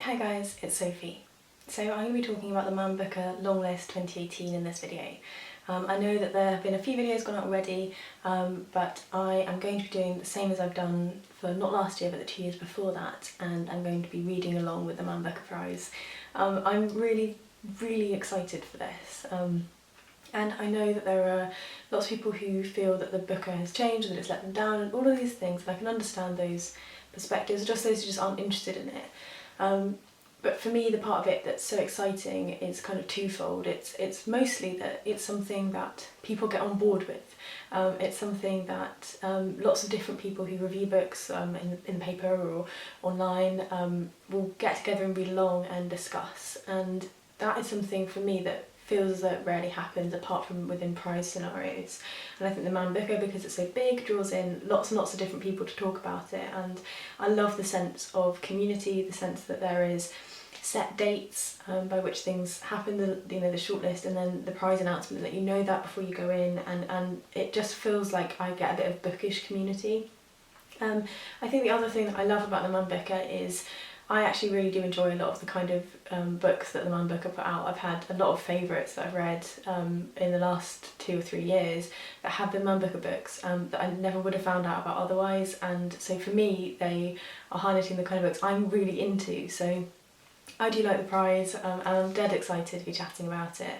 Hi guys, it's Sophie. So I'm going to be talking about the Manbooker Longlist 2018 in this video. I know that there have been a few videos gone out already, but I am going to be doing the same as I've done for not last year but the 2 years before that, and I'm going to be reading along with the Manbooker Prize. I'm really excited for this. And I know that there are lots of people who feel that the booker has changed, that it's let them down, and all of these things, and I can understand those perspectives, just those who just aren't interested in it. But for me, the part of it that's so exciting is kind of twofold. It's mostly that it's something that people get on board with. It's something that lots of different people who review books in the paper or online will get together and read along and discuss. And that is something for me that feels as though it rarely happens apart from within prize scenarios. And I think the Manbooker, because it's so big, draws in lots and lots of different people to talk about it, and I love the sense of community, the sense that there is set dates by which things happen, the shortlist, and then the prize announcement, that you know that before you go in, and it just feels like I get a bit of bookish community. I think the other thing that I love about the Manbooker is I actually really do enjoy a lot of the kind of books that the Manbooker put out. I've had a lot of favourites that I've read in the last 2 or 3 years that have been Manbooker books that I never would have found out about otherwise, and so for me they are highlighting the kind of books I'm really into. So I do like the prize, and I'm dead excited to be chatting about it.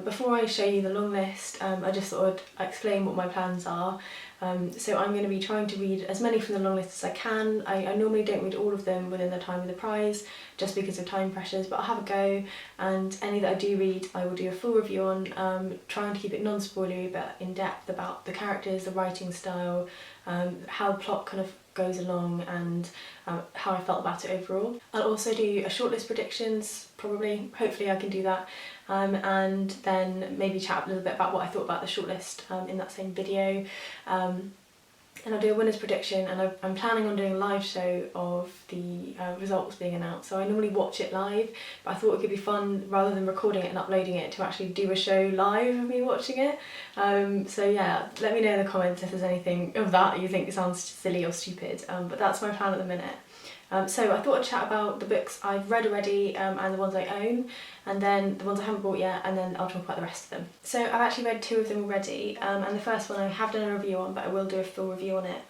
Before I show you the long list, I just thought I'd explain what my plans are. So I'm going to be trying to read as many from the long list as I can. I normally don't read all of them within the time of the prize, just because of time pressures, but I'll have a go, and any that I do read I will do a full review on, trying to keep it non-spoilery but in depth about the characters, the writing style, how the plot kind of goes along, and how I felt about it overall. I'll also do a shortlist predictions, probably, hopefully I can do that, and then maybe chat a little bit about what I thought about the shortlist in that same video. And I'll do a winner's prediction, and I'm planning on doing a live show of the results being announced. So I normally watch it live, but I thought it could be fun, rather than recording it and uploading it, to actually do a show live of me watching it. So yeah, let me know in the comments if there's anything of that you think sounds silly or stupid, but that's my plan at the minute. So I thought I'd chat about the books I've read already and the ones I own, and then the ones I haven't bought yet, and then I'll talk about the rest of them. So I've actually read 2 of them already, and the first one I have done a review on, but I will do a full review on it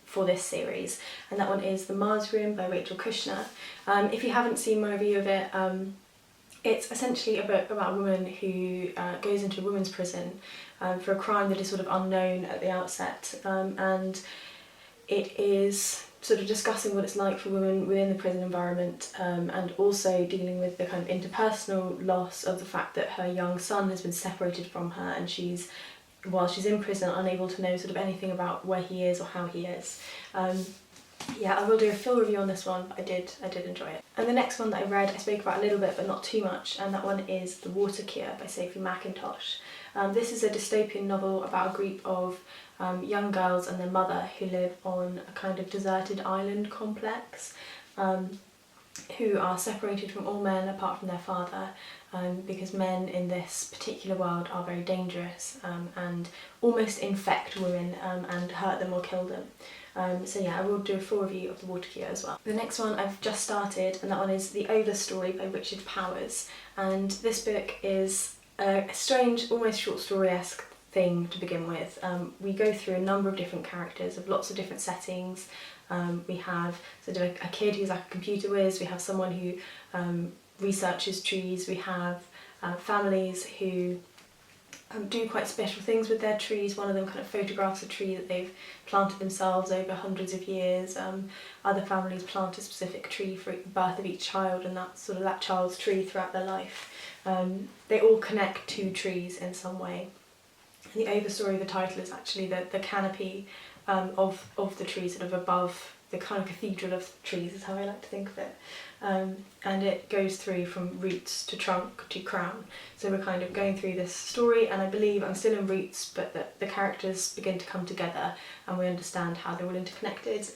for this series, and that one is The Mars Room by Rachel Kushner. If you haven't seen my review of it, it's essentially a book about a woman who goes into a women's prison for a crime that is sort of unknown at the outset, and it is sort of discussing what it's like for women within the prison environment, and also dealing with the kind of interpersonal loss of the fact that her young son has been separated from her, and she's, while she's in prison, unable to know sort of anything about where he is or how he is. Yeah, I will do a full review on this one, but I did enjoy it. And the next one that I read, I spoke about a little bit but not too much, and that one is The Water Cure by Sophie Mackintosh. This is a dystopian novel about a group of young girls and their mother who live on a kind of deserted island complex, who are separated from all men apart from their father, because men in this particular world are very dangerous and almost infect women and hurt them or kill them. So yeah, I will do a full review of The Water Cure as well. The next one I've just started, and that one is The Overstory by Richard Powers, and this book is a strange, almost short story-esque thing to begin with. We go through a number of different characters of lots of different settings. We have sort of a kid who's like a computer whiz, we have someone who researches trees, we have families who do quite special things with their trees. One of them kind of photographs a tree that they've planted themselves over hundreds of years. Other families plant a specific tree for the birth of each child, and that's sort of that child's tree throughout their life. They all connect to trees in some way. The Overstory, the title, is actually the canopy of the tree, sort of above the kind of cathedral of trees, is how I like to think of it. And it goes through from roots to trunk to crown. So we're kind of going through this story, and I believe I'm still in roots, but the characters begin to come together and we understand how they're all interconnected.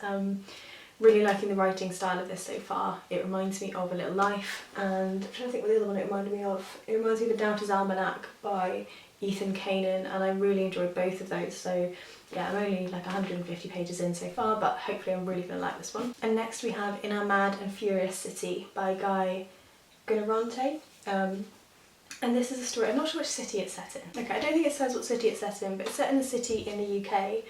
really liking the writing style of this so far. It reminds me of A Little Life, and I'm trying to think what the other one it reminded me of. It reminds me of A Doubter's Almanac by Ethan Kanan, and I really enjoyed both of those. So yeah, I'm only like 150 pages in so far, but hopefully I'm really going to like this one. And next we have In Our Mad and Furious City by Gunaratne. And this is a story, I'm not sure which city it's set in. Okay, I don't think it says what city it's set in, but it's set in a city in the UK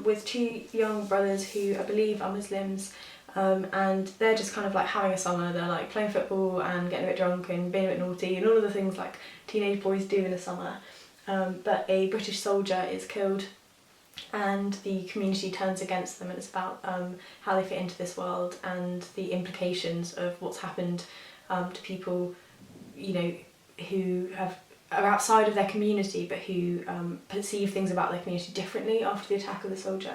with two young brothers who I believe are Muslims, and they're just kind of like having a summer. They're like playing football and getting a bit drunk and being a bit naughty and all of the things like teenage boys do in the summer. But a British soldier is killed and the community turns against them, and it's about how they fit into this world and the implications of what's happened to people, you know, who are outside of their community but who perceive things about their community differently after the attack of the soldier.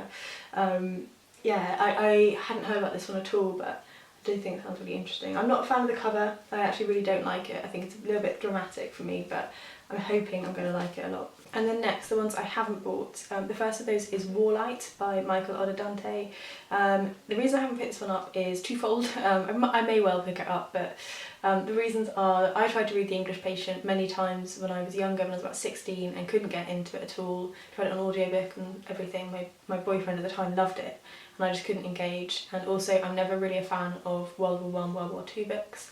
Yeah, I hadn't heard about this one at all, but I do think it sounds really interesting. I'm not a fan of the cover, I actually really don't like it. I think it's a little bit dramatic for me, but I'm hoping I'm going to like it a lot. And then next, the ones I haven't bought. The first of those is Warlight by Ondaatje. The reason I haven't picked this one up is twofold. I may well pick it up, but the reasons are I tried to read The English Patient many times when I was younger, when I was about 16, and couldn't get into it at all. Tried it on audiobook and everything. My boyfriend at the time loved it, and I just couldn't engage. And also, I'm never really a fan of World War I, World War II books.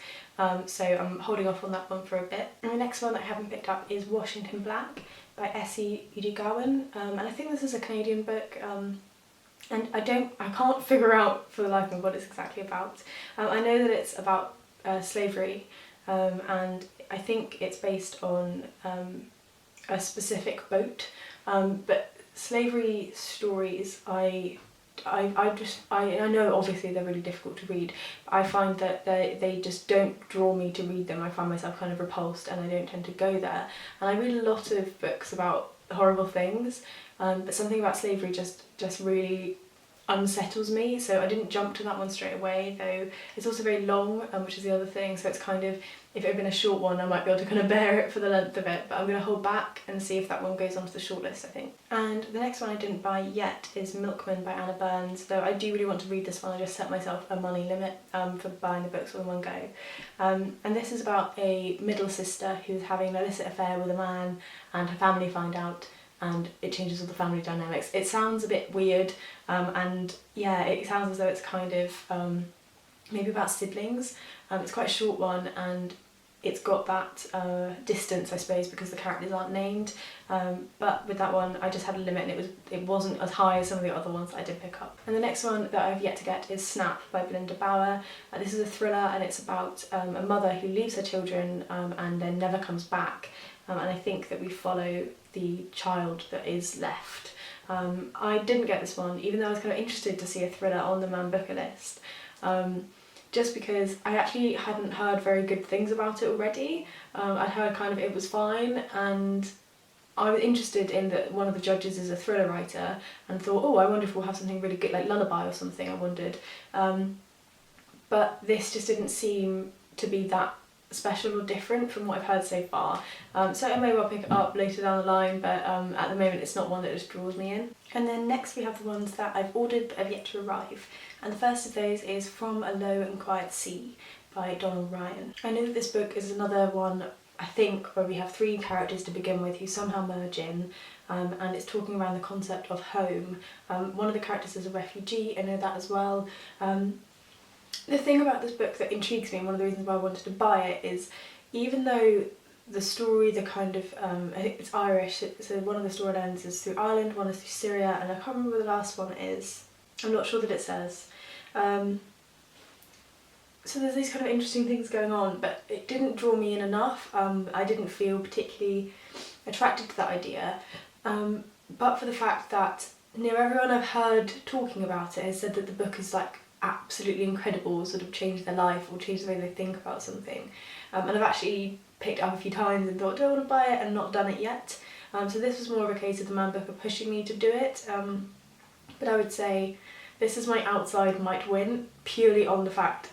So I'm holding off on that one for a bit. And the next one that I haven't picked up is Washington Black by Edugyan, and I think this is a Canadian book, and I can't figure out for the life of me what it's exactly about. I know that it's about slavery, and I think it's based on a specific boat, but slavery stories I know obviously they're really difficult to read, but I find that they just don't draw me to read them. I find myself kind of repulsed and I don't tend to go there. And I read a lot of books about horrible things, but something about slavery just really unsettles me, so I didn't jump to that one straight away, though it's also very long, which is the other thing, so it's kind of, if it had been a short one I might be able to kind of bear it for the length of it, but I'm going to hold back and see if that one goes onto the shortlist, I think. And the next one I didn't buy yet is Milkman by Anna Burns, though I do really want to read this one. I just set myself a money limit for buying the books all in one go. And this is about a middle sister who's having an illicit affair with a man, and her family find out, and it changes all the family dynamics. It sounds a bit weird, and yeah, it sounds as though it's kind of maybe about siblings. It's quite a short one, and it's got that distance, I suppose, because the characters aren't named. But with that one, I just had a limit, and it wasn't as high as some of the other ones that I did pick up. And the next one that I've yet to get is Snap by Belinda Bauer. This is a thriller, and it's about a mother who leaves her children and then never comes back. And I think that we follow the child that is left. I didn't get this one, even though I was kind of interested to see a thriller on the Manbooker list, just because I actually hadn't heard very good things about it already. I'd heard kind of it was fine, and I was interested in that one of the judges is a thriller writer, and thought, oh, I wonder if we'll have something really good, like Lullaby or something, I wondered. But this just didn't seem to be that special or different from what I've heard so far. So I may well pick it up later down the line, but at the moment it's not one that just draws me in. And then next we have the ones that I've ordered but have yet to arrive. And the first of those is From a Low and Quiet Sea by Donal. I know that this book is another one, I think, where we have three characters to begin with who somehow merge in, and it's talking around the concept of home. One of the characters is a refugee, I know that as well. The thing about this book that intrigues me, and one of the reasons why I wanted to buy it, is even though the story, the kind of, I think it's Irish, so one of the storylines is through Ireland, one is through Syria, and I can't remember the last one is. I'm not sure that it says. So there's these kind of interesting things going on, but it didn't draw me in enough. I didn't feel particularly attracted to that idea, but for the fact that near everyone I've heard talking about it has said that the book is like absolutely incredible, sort of changed their life or changed the way they think about something. And I've actually picked it up a few times and thought, do I want to buy it, and not done it yet. So this was more of a case of the Manbooker pushing me to do it. But I would say this is my outside might win, purely on the fact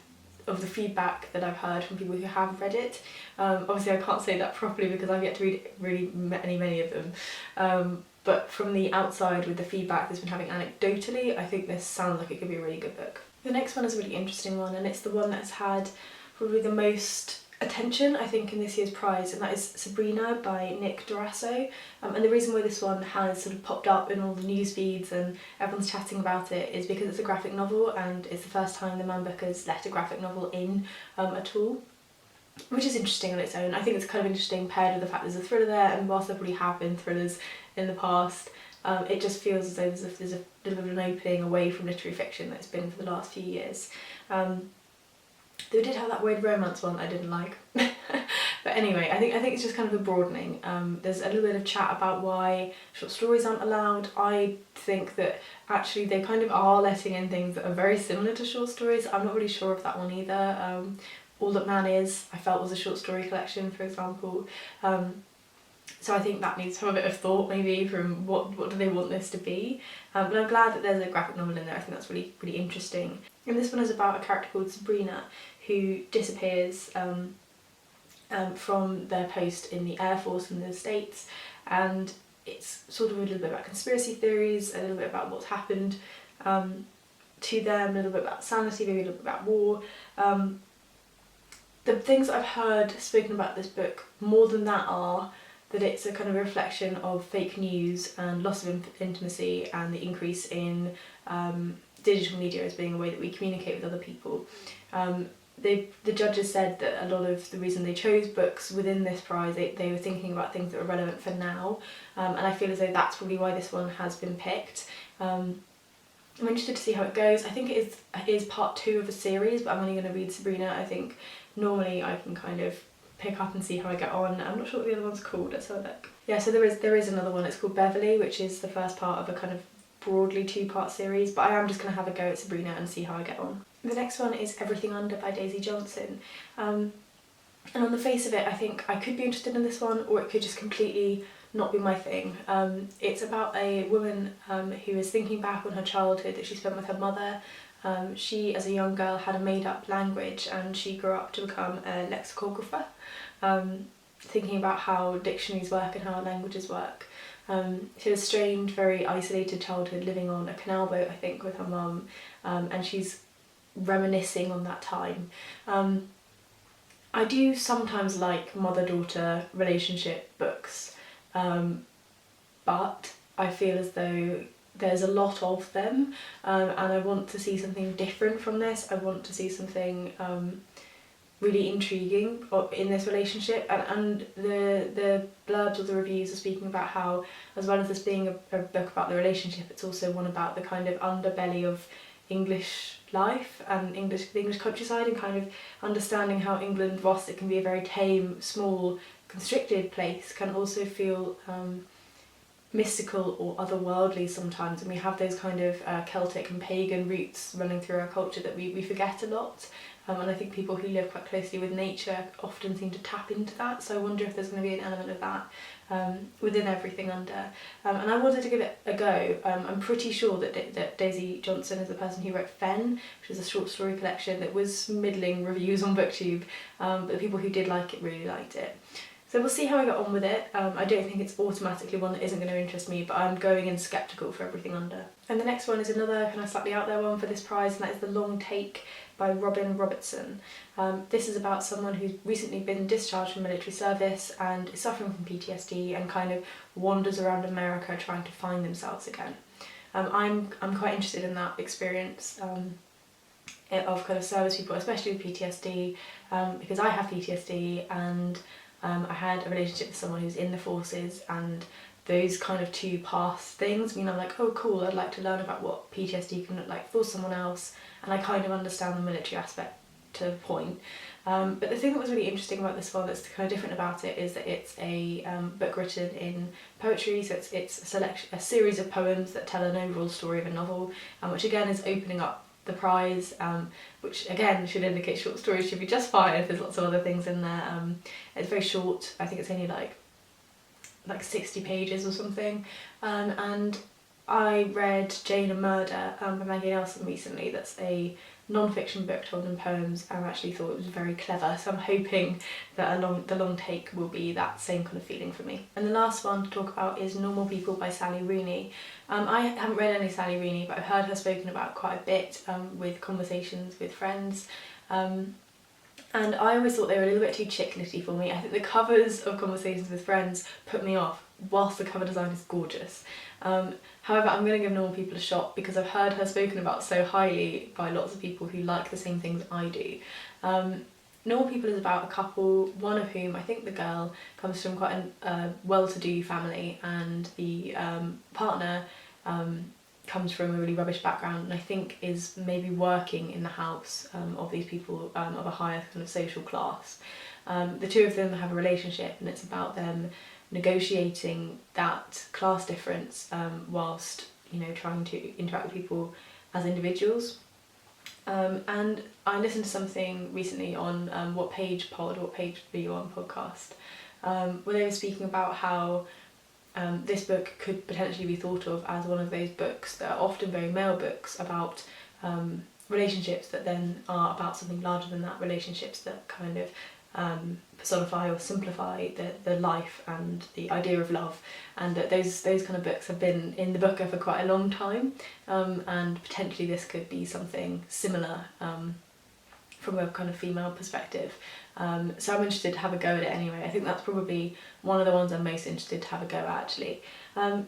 of the feedback that I've heard from people who have read it. Obviously I can't say that properly because I've yet to read really many of them. But from the outside, with the feedback that's been having anecdotally, I think this sounds like it could be a really good book. The next one is a really interesting one, and it's the one that's had probably the most attention, I think, in this year's prize, and that is Sabrina by Nick Dranso. And the reason why this one has sort of popped up in all the news feeds and everyone's chatting about it is because it's a graphic novel, and it's the first time the Manbooker's let a graphic novel in at all, which is interesting on its own. I think it's kind of interesting paired with the fact there's a thriller there, and whilst there probably have been thrillers in the past, it just feels as though there's a little bit of an opening away from literary fiction that it's been for the last few years. They did have that weird romance one I didn't like. But anyway, I think it's just kind of a broadening. There's a little bit of chat about why short stories aren't allowed. I think that actually they kind of are letting in things that are very similar to short stories. I'm not really sure of that one either. All That Man Is, I felt, was a short story collection, for example. So I think that needs to have a bit of thought maybe from what do they want this to be. But I'm glad that there's a graphic novel in there. I think that's really, really interesting. And this one is about a character called Sabrina who disappears from their post in the Air Force in the States, and it's sort of a little bit about conspiracy theories, a little bit about what's happened to them, a little bit about sanity, maybe a little bit about war. The things that I've heard spoken about this book more than that are that it's a kind of reflection of fake news and loss of intimacy and the increase in digital media as being a way that we communicate with other people. The judges said that a lot of the reason they chose books within this prize, they were thinking about things that were relevant for now, and I feel as though that's probably why this one has been picked. I'm interested to see how it goes. I think it is part 2 of a series, but I'm only going to read Sabrina. I think normally I can kind of pick up and see how I get on. I'm not sure what the other one's called, let's have a look. Yeah, so there is another one, it's called Beverly, which is the first part of a kind of broadly 2-part series, but I am just going to have a go at Sabrina and see how I get on. The next one is Everything Under by Daisy Johnson. And on the face of it, I think I could be interested in this one, or it could just completely not be my thing. It's about a woman who is thinking back on her childhood that she spent with her mother. She, as a young girl, had a made-up language, and she grew up to become a lexicographer, thinking about how dictionaries work and how languages work. She had a strange, very isolated childhood, living on a canal boat, I think, with her mum, and she's reminiscing on that time. I do sometimes like mother-daughter relationship books, but I feel as though there's a lot of them, and I want to see something different from this. I want to see something really intriguing in this relationship, and the blurbs or the reviews are speaking about how, as well as this being a book about the relationship, it's also one about the kind of underbelly of English life and the English countryside, and kind of understanding how England, whilst it can be a very tame, small, constricted place, can also feel mystical or otherworldly sometimes, and we have those kind of Celtic and pagan roots running through our culture that we forget a lot, and I think people who live quite closely with nature often seem to tap into that, so I wonder if there's going to be an element of that within Everything Under, and I wanted to give it a go. I'm pretty sure that Daisy Johnson is the person who wrote Fen, which is a short story collection that was middling reviews on BookTube, but the people who did like it really liked it. So we'll see how I get on with it. I don't think it's automatically one that isn't going to interest me, but I'm going in sceptical for Everything Under. And the next one is another kind of slightly out there one for this prize, and that is The Long Take by Robertson. This is about someone who's recently been discharged from military service and is suffering from PTSD and kind of wanders around America trying to find themselves again. I'm quite interested in that experience of kind of service people, especially with PTSD, because I have PTSD, and I had a relationship with someone who's in the forces, and those kind of two past things mean I'm like, oh cool, I'd like to learn about what PTSD can look like for someone else, and I kind of understand the military aspect to a point. But the thing that was really interesting about this one that's kind of different about it is that it's a book written in poetry, so it's a series of poems that tell an overall story of a novel, which again is opening up the prize, which again should indicate short stories should be just fine if there's lots of other things in there. It's very short, I think it's only like 60 pages or something, and I read Jane and Murder by Maggie Nelson recently. That's a non-fiction book told in poems. I actually thought it was very clever, so I'm hoping that the long take will be that same kind of feeling for me. And the last one to talk about is Normal People by Sally Rooney. I haven't read any Sally Rooney, but I've heard her spoken about quite a bit with conversations with friends. And I always thought they were a little bit too chick-litty for me. I think the covers of Conversations with Friends put me off, whilst the cover design is gorgeous. However, I'm going to give Normal People a shot because I've heard her spoken about so highly by lots of people who like the same things I do. Normal People is about a couple, one of whom, I think the girl, comes from quite a well-to-do family, and the partner comes from a really rubbish background, and I think is maybe working in the house of these people of a higher kind of social class. The two of them have a relationship, and it's about them negotiating that class difference whilst, you know, trying to interact with people as individuals. And I listened to something recently on What Page Were You On podcast, where they were speaking about how this book could potentially be thought of as one of those books that are often very male books about relationships that then are about something larger than that, relationships that kind of personify or simplify the life and the idea of love, and that those kind of books have been in the booker for quite a long time, and potentially this could be something similar from a kind of female perspective. So I'm interested to have a go at it anyway. I think that's probably one of the ones I'm most interested to have a go at, actually.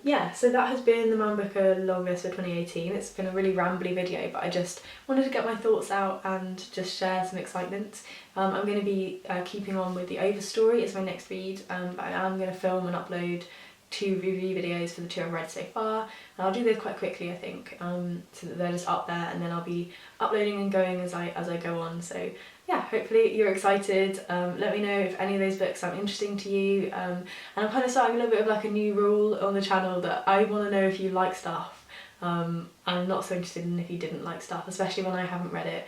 Yeah, so that has been the Manbooker Longlist for 2018. It's been a really rambly video, but I just wanted to get my thoughts out and just share some excitement. I'm going to be keeping on with the Overstory as my next read, but I am going to film and upload 2 review videos for the 2 I've read so far, and I'll do those quite quickly, I think, so that they're just up there, and then I'll be uploading and going as I go on. So yeah, hopefully you're excited. Let me know if any of those books sound interesting to you, and I'm kind of starting a little bit of like a new rule on the channel that I want to know if you like stuff. I'm not so interested in if you didn't like stuff, especially when I haven't read it,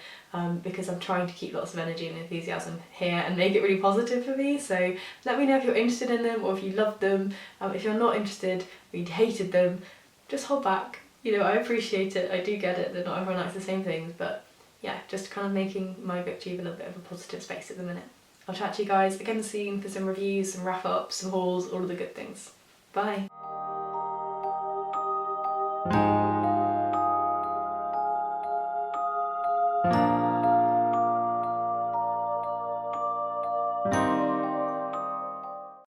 because I'm trying to keep lots of energy and enthusiasm here and make it really positive for me. So let me know if you're interested in them or if you loved them. If you're not interested or you hated them, just hold back. You know, I appreciate it, I do get it that not everyone likes the same things, but yeah, just kind of making my booktube a little bit of a positive space at the minute. I'll chat to you guys again soon for some reviews, some wrap-ups, some hauls, all of the good things. Bye!